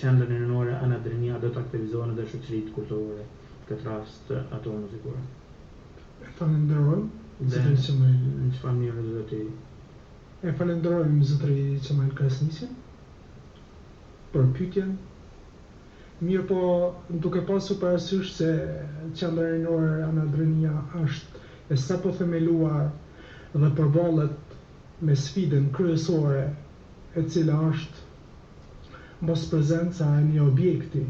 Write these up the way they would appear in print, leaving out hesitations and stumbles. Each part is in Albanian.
qendrën rinore Anadrinia do të aktivizohen dhe shoqëritë kulturore, këtë rast ato muzikore. Falenderojmë Dhe në çfarë mënyre do të E falenderojmë zotëri Qemal Krasniqin për pyetjen. Mirë po, duke pasur parasysh se qendra rinore Anadrinia është e sapo themeluar dhe përballet me sfidën kryesore e cila është mos prezenca e një objekti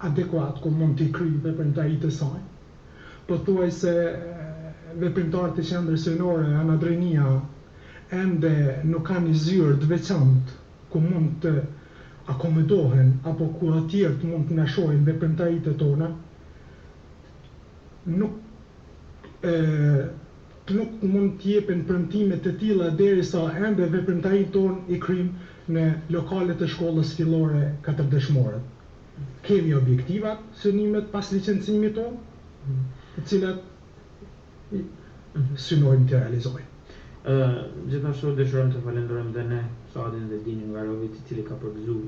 adekuat ku mund t'i kryejë veprimtaritë e saj. Pothuajse veprimtarët e qendrës rinore Anadrinia ende nuk kanë një zyrë të veçantë ku mund të akomodohen apo ku të tjerët mund të na shohin veprimtaritë tona, nuk mund të jepen premtime të tilla derisa ende veprimtaritë tonë i kryjmë në lokalet e shkollës fillore katërdëshmore. Kemi objektivat, synimet pas licencimit tonë, të cilat synojmë të realizojmë. Gjithashtu dëshirojmë të falenderojmë dhe ne Sadin dhe Dinin Varovit, i cili ka përgëzuar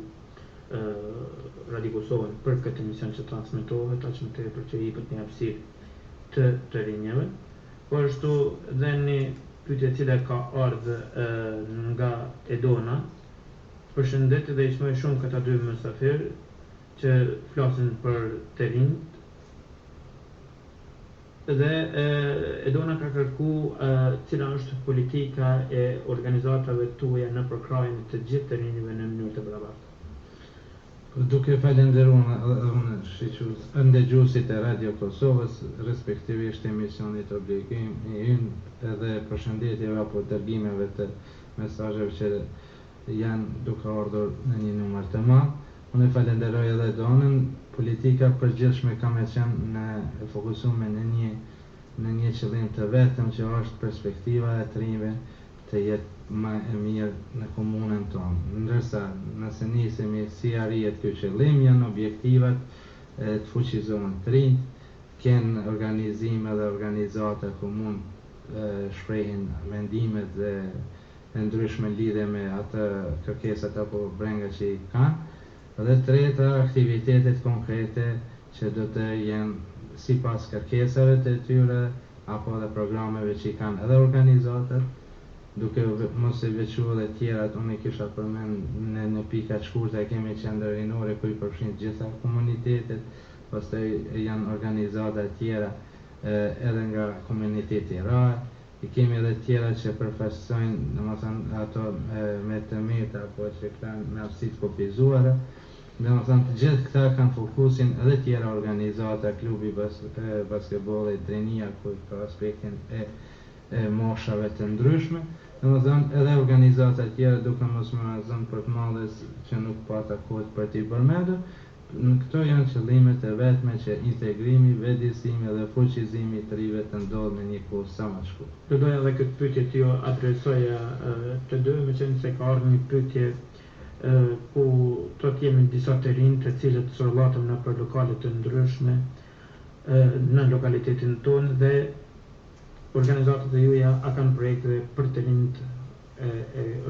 Radio Kosovën për këtë emision që transmetohet, aq më tepër që i jepet një hapësirë të rinjeve. Po ashtu dhe një pyetje e cila ka ardhur nga Edona. Përshëndetje dhe i shmoj shumë këta dy mysafirë që flasin për të rinjt. Dhe Edona ka kërku cila është politika e organizatave tuaja në përkrajën të gjithë të rinjve në mënyrë të barabartë. Duke falenderuar ndëgjuesit e Radio Kosovës, respektivisht emisionit Obligim i ynë edhe përshëndetjeve apo dërgimeve të mesazheve që janë duke ardhur në një numër të madh. Unë falenderoj edhe Donën. Politika përgjithshme ka me qenë në fokusuar në një qëllim të vetëm që është perspektiva e të rinjve të jetë më e mirë në komunën tonë. Ndërsa nëse nisemi si arrihet ky qëllim, janë objektivat të fuqizohen të rinjt, kanë organizime dhe organizata ku mund shprehin mendimet dhe ndryshme lidhe me atë kërkesat apo brenga që i kanë. Dhe treta, aktivitetet konkrete që do të jenë sipas kërkesave të tyre apo edhe programeve që i kanë edhe organizatat, duke mos e veçuar edhe tjerat. Unë kisha përmend në pika të shkurtra kemi qendrën rinore ku i përfshin gjitha komunitetet, pastaj janë organizata tjera edhe nga komuniteti rar. I kemi edhe tjera që përfaqësojnë, domethënë ato me të mirë apo që kanë me aftësi të kufizuara. Domethënë të gjithë këta kanë fokusin edhe tjera organizata, klubi basketbollit Drenia ku ka aspektin e moshave të ndryshme. Domethënë edhe organizata tjera duke mos më zënë për të madhes që nuk pata kohë për t'i përmendur. Këto janë qëllimet e vetme që integrimi, vetëdijësimi dhe fuqizimi të rinjve të ndodhë në një kohë sa më të shkurtër. Do doja edhe këtë pyetje t'ju adresoja të dy, meqenëse se ka ardhur një pyetje ku të jemi disa të rinj të cilët sorlatëm në për lokale të ndryshme në lokalitetin tonë dhe organizatat e juaja a kanë projekte për të rinjt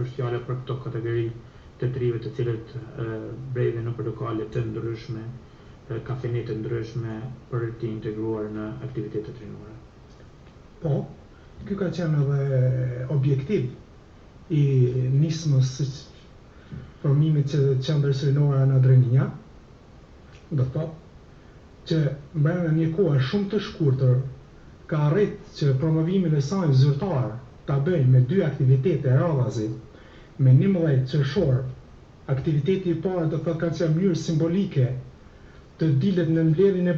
është fjala për këto kategori të rinjve të cilët brejden në për lokale të ndryshme, kafene të ndryshme për të integruar në aktivitetet rinore. Po, ky ka qenë edhe objektiv i nismës formimit që qendrës rinore Anadrinia, do thotë që brenda një kohe shumë të shkurtër ka arrit që promovimin e saj zyrtar ta bëjë me dy aktivitete radhazi, me 11 qershor. Aktiviteti i parë do thotë ka qenë mënyrë simbolike të dilet në mbledhjen e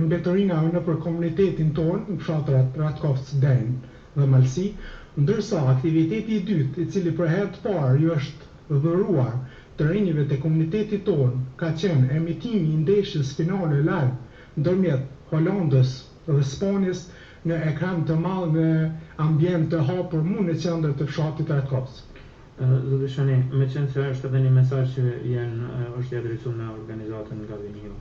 mbretërinave nëpër komunitetin tonë, në fshatrat Ratkovc, Den dhe Malsi, ndërsa aktiviteti i dytë, i cili për herë të parë ju është dhëruar të rinjve të komunitetit tonë, ka qenë emitimi i ndeshjes finale live ndërmjet Holandës dhe Spanjës në ekran të madh në ambient të hapur mund në qendër të fshatit Ratkovc. Zoti Shani, meqenëse është edhe një mesazh që është i adresuar në organizatën nga vini ju.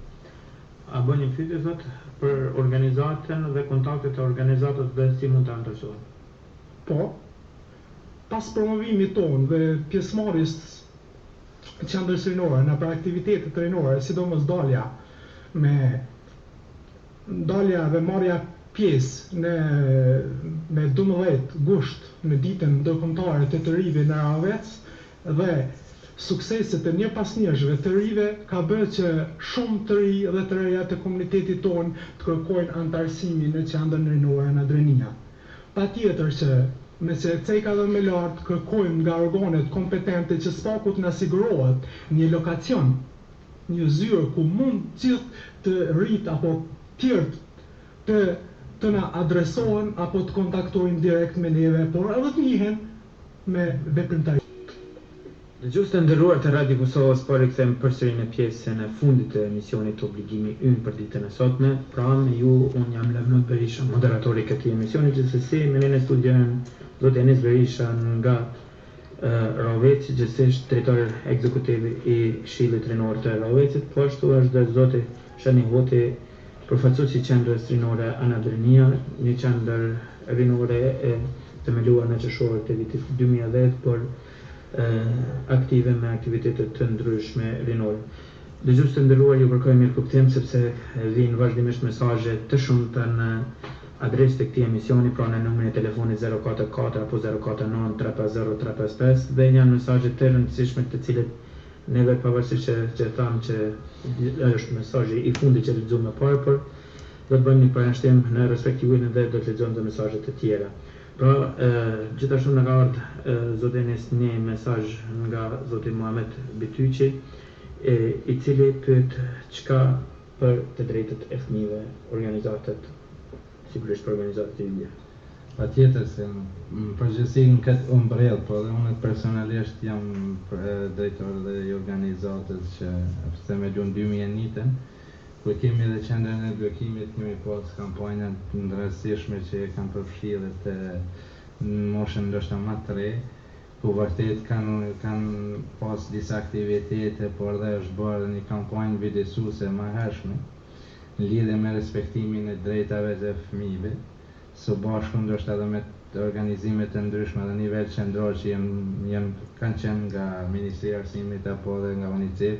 A bën një pyetje thot për organizatën dhe kontaktet e organizatës dhe si mund të antarësohen? Po, pas promovimit tonë dhe pjesëmarrjes qendrës rinore, në për aktivitetet rinore, sidomos dalja dhe marrja pjesë me 12 gusht në ditën ndërkombëtare të rive në Rahovec dhe sukseset e një pas njëshve të rive ka bërë që shumë të ri dhe të reja të komunitetit tonë të kërkojnë antarësimi në qendrën rinore në Drenia. Patjetër që me se ceka dhe me lartë kërkojmë nga organet kompetente që spakut në sigurohet një lokacion, një zyrë ku mund gjithë të rrit apo tjertë të na adresohen apo të kontaktojnë direkt me neve, por edhe të njihen me veprimtari. Dëgjues të nderuar të Radio Kosovës, po rikthehem përsëri në pjesën e fundit të emisionit Obligimi ynë për ditën e sotme. Pra me ju, unë jam Levnut Berisha, moderatori i këtij emisioni, gjithsesi me ne në studion zoti Enis Berisha nga Rahovec, gjithsesi drejtori ekzekutiv i Këshillit Rinor të Rahovecit, po ashtu është dhe zoti Shani Hoti, përfaqësuesi i qendrës rinore Anadrenia, një qendër rinore e themeluar në qershor të vitit 2010 por aktive me aktivitete të ndryshme rinore. Dëgjues të nderuar, ju kërkoj mirëkuptim sepse vijnë vazhdimisht mesazhe të shumta në adresë të këtij emisioni, pra në numrin e telefonit 044 apo 049 350 355 dhe janë mesazhe të rëndësishme të cilët neve pavarësisht që thamë që është mesazhi i fundit që lexuam më parë, por do të bëjmë një parashtim në respektivin dhe do të lexojmë edhe mesazhe të tjera. Pra, gjithashtu në ka ardhur zoti Enis një mesazh nga zoti Muhamet Bityqi, i cili pyet çka për të drejtat e fëmijëve, organizatat, sigurisht për organizatat e liga. Patjetër se në përgjithësi në këtë umbrell, po dhe unë personalisht jam drejtor dhe i organizatës që themelun 2001, ku kemi edhe qendrën e edukimit, kemi pas kampanjat të ndërësishme që e kanë përfshirë të moshën ndoshta më të re, ku vërtet kanë pas disa aktivitete, por dhe është bërë një kampanjë vjedisuese më hershme në lidhje me respektimin e drejtave të fëmijëve, së bashku ndoshta edhe me organizime të ndryshme dhe nivel qendror që kanë qenë nga Ministria e Arsimit apo edhe nga UNICEF.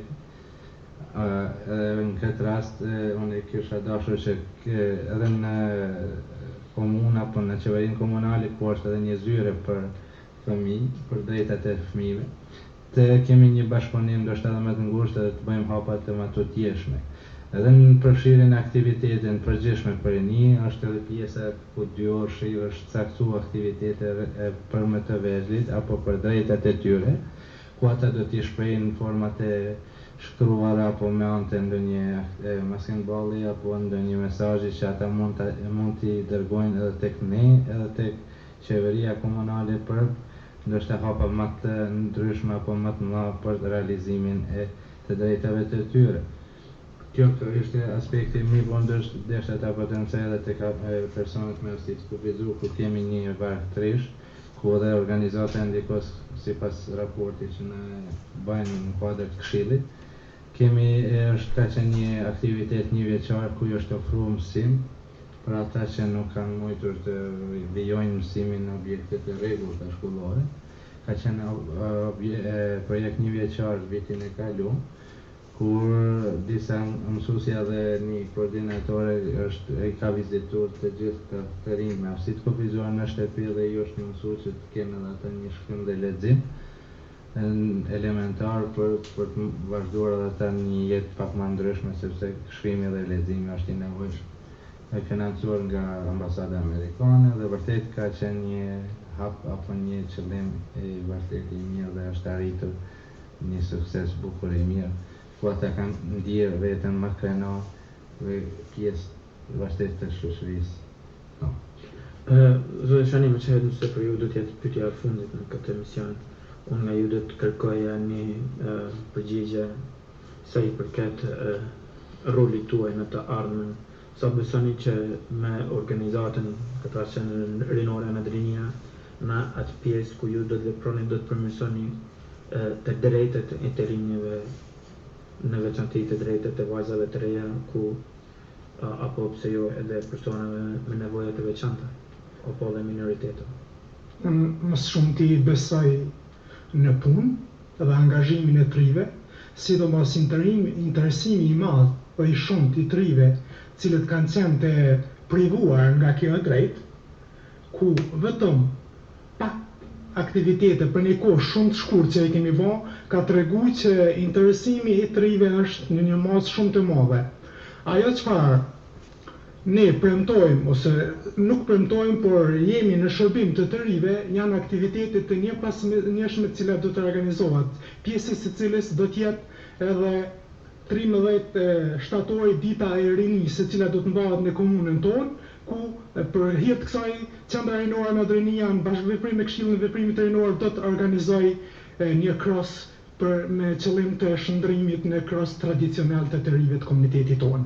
Në këtë rast, unë kisha dashur që edhe në komuna, apo në qeverinë komunale, ku është edhe një zyre për fëmijë, për drejtat e fëmijëve, të kemi një bashkëpunim ndoshta edhe më të ngushtë dhe të bëjmë hapa të më të tjeshme. Edhe në përfshirjen e aktivitetin përgjithshme për rinj, është edhe pjesa ku 2 orë është caktuar aktivitete për më të vegjëlit apo për drejtat e tyre, ku ata do t'i shprehin në format e shkruar apo me anë të ndonjë maskëndballi apo ndonjë mesazhi që ata mund t'i dërgojnë edhe tek ne, edhe tek qeveria komunale për ndoshta hapa më të ndryshme apo më të mëdha për realizimin e të drejtave të tyre. Kjo është aspekti më i vështirë, derisa ta potencoj edhe tek personat me autizëm kufizuar, ku kemi një varg trish, ku edhe organizata ndikos sipas raportit që ne bëjmë në kuadër të këshillit. Kemi është ka qenë një aktivitet 1 vjeçar ku është ofruar mësim për ata që nuk kanë mujtur të vijojnë mësimin në objekte të rregullta shkollore. Ka qenë projekt 1 vjeçar vitin e kaluar, kur disa mësuesja dhe një koordinatore i ka vizituar të gjithë të rinj me aftësi të kufizuar në shtëpi dhe ju është një mësues që të kenë edhe ata një shkrim dhe lexim elementar për të vazhduar edhe ata një jetë pak më ndryshme, sepse shkrimi dhe leximi është i nevojshëm. E financuar nga Ambasada Amerikane dhe vërtet ka qenë një hap apo një qëllim i vërtet i mirë dhe është arritur një sukses bukur i mirë, ku ata kanë ndier veten më krenar dhe pjesë vërtet të shoqërisë. Zoti Shani, më çhet se për ju do të jetë pyetja e fundit në këtë emision. Unë nga ju do të kërkoja një përgjigje sa i përket rolit tuaj në të ardhmen. Sa besoni që me organizatën këtë qendrën rinore Anadrenia në atë pjesë ku ju do të veproni, do të përmirësoni të drejtat e të rinjve, në veçanti të drejtat e vajzave të reja, ku apo pse jo edhe personave me nevoja të veçanta, apo edhe minoritetëve. Më shumë ti besoj në punë, dhe angazhimin e trive, sidomos interesimi i madh për i shumt i trive, cilët kanë qenë të privuar nga kjo e drejt, ku vetëm pak aktivitete për një kohë shumë të shkurtë që i kemi bë, ka tregu që interesimi i trive është në një masë shumë të madhe. Ajo çfarë ne premtojmë, ose nuk premtojmë, por jemi në shërbim të trive, janë aktivitetet të njëjshme të cilat do të organizohet, pjesës së cilës do të jetë edhe 13 shtatori dita e rinisë, e cila do të mbahet në komunën tonë, ku për hir të kësaj Qendra Rinore Madrënia në bashkëveprim me Këshillin e Veprimit Rinor do të organizojë një cross me qëllim të shndrimit në cross tradicional të rive të komunitetit tonë.